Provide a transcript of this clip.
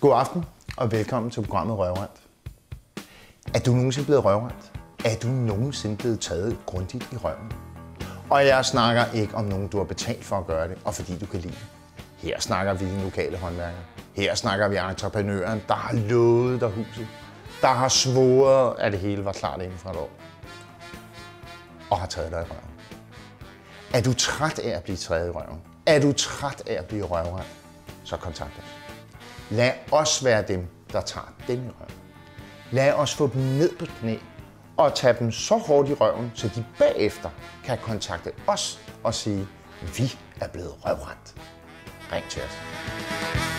God aften og velkommen til programmet Røvrendt. Er du nogensinde blevet røvrendt? Er du nogensinde blevet taget grundigt i røven? Og jeg snakker ikke om nogen, du har betalt for at gøre det, og fordi du kan lide det. Her snakker vi de lokale håndværkere. Her snakker vi entreprenøren, der har lovet dig huset. Der har svoret, at det hele var klart inden for et år. Og har taget dig i røven. Er du træt af at blive taget i røven? Er du træt af at blive røvrendt? Så kontakt os. Lad os være dem, der tager dem i røven. Lad os få dem ned på knæ og tage dem så hårdt i røven, så de bagefter kan kontakte os og sige, vi er blevet røvrendt. Ring til os.